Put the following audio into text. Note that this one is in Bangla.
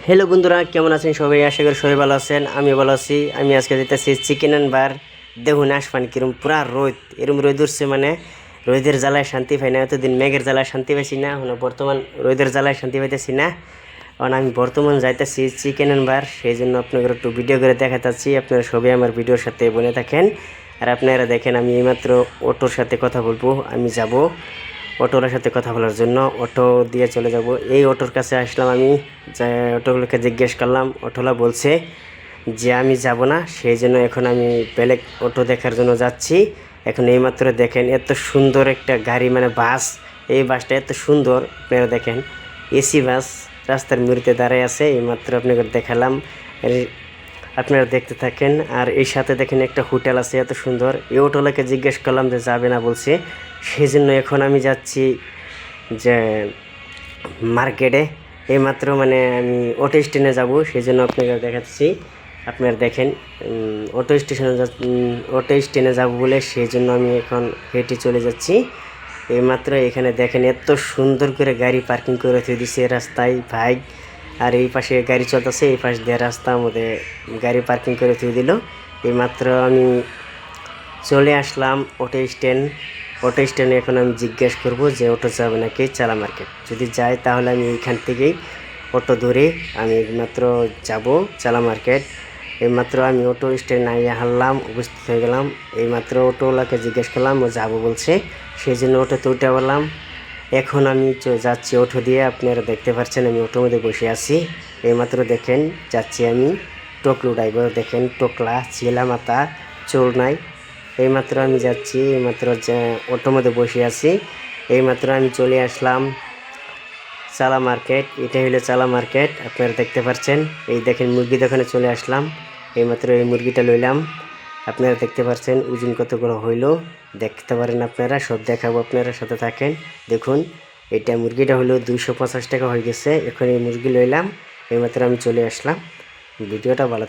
হ্যালো বন্ধুরা, কেমন আছেন সবাই? আশা করি সবাই ভালো আছেন। আমি ভালো আছি। আমি আজকে যেতেছি চিকেন আনবার। দেখুন আসবান কিরম পুরা রোদ, এরম রোদ উঠছে মানে রোদের জ্বালায় শান্তি পাই না। এতদিন মেঘের জ্বালায় শান্তি পাইছি না, এখন বর্তমান রোদের জ্বালায় শান্তি পাইতেছি না। কারণ আমি বর্তমান যাইতেছি চিকেন আনবার, সেই জন্য আপনাদের একটু ভিডিও করে দেখাতেছি। আপনারা সবাই আমার ভিডিওর সাথে বনে থাকেন। আর আপনারা দেখেন, আমি এইমাত্র অটোর সাথে কথা বলবো, আমি যাব অটোর সাথে কথা বলার জন্য। অটো দিয়ে চলে যাব। এই অটোর কাছে আসলাম আমি, যে অটোগুলোকে জিজ্ঞেস করলাম, অটোলা বলছে যে আমি যাব না, সেই জন্য এখন আমি বেলেগ অটো দেখার জন্য যাচ্ছি। এখন এইমাত্র দেখেন এত সুন্দর একটা গাড়ি, মানে বাস। এই বাসটা এত সুন্দর, আপনারা দেখেন এসি বাস রাস্তার মুড়িতে দাঁড়ায় আছে। এইমাত্র আপনাকে দেখালাম, আপনারা দেখতে থাকেন। আর এই সাথে দেখেন একটা হোটেল আছে এত সুন্দর। এই হোটেলকে জিজ্ঞেস করলাম যে যাবে না বলছে, সেই জন্য এখন আমি যাচ্ছি যে মার্কেটে। এইমাত্র মানে আমি অটো স্ট্যান্ডে যাব, সেই জন্য আপনাকে দেখাচ্ছি। আপনারা দেখেন অটো স্ট্যান্ডে যাব বলে, সেই জন্য আমি এখন হেঁটে চলে যাচ্ছি। এইমাত্র এখানে দেখেন এত সুন্দর করে গাড়ি পার্কিং করে রেখে দিছে রাস্তায় বাইক। আর এই পাশে গাড়ি চলতেছে, এই পাশ দিয়ে রাস্তার মধ্যে গাড়ি পার্কিং করে থুয়ে দিল। এইমাত্র আমি চলে আসলাম অটো স্ট্যান্ডে। এখন আমি জিজ্ঞেস করব যে অটো যাবে নাকি চালা মার্কেট। যদি যায় তাহলে আমি এইখান থেকেই অটো ধরে আমি মাত্র যাব চালা মার্কেট। এইমাত্র আমি অটো স্ট্যান্ড আইয়া হারলাম, উপস্থিত হয়ে গেলাম। এইমাত্র অটোওয়ালাকে জিজ্ঞেস করলাম, ও যাবো বলছে, সেই জন্য অটোতে উঠে বললাম। এখন আমি যাচ্ছি অটো দিয়ে। আপনারা দেখতে পাচ্ছেন আমি অটোর মধ্যে বসে আছি। এইমাত্র দেখেন যাচ্ছি আমি। টোকলু ড্রাইভার দেখেন, টোকলা চিলা মাথা চোর নাই। এইমাত্র আমি যাচ্ছি, এইমাত্র অটোর মধ্যে বসে আছি। এইমাত্র আমি চলে আসলাম চালা মার্কেট। এটাই হলো চালা মার্কেট, আপনারা দেখতে পাচ্ছেন। এই দেখেন মুরগি দোকানে চলে আসলাম। এইমাত্র এই মুরগিটা লইলাম। আপনারা দেখতে পাচ্ছেন ওজন কতগুলো হইলো, দেখতে পারেন আপনারা, সব দেখাবো, আপনারা সাথে থাকেন। দেখুন এটা মুরগিটা হলো 250 টাকা হয়ে গেছে। এখন এই মুরগি লইলাম, এইমাত্র আমি চলে আসলাম। ভিডিওটা ভালো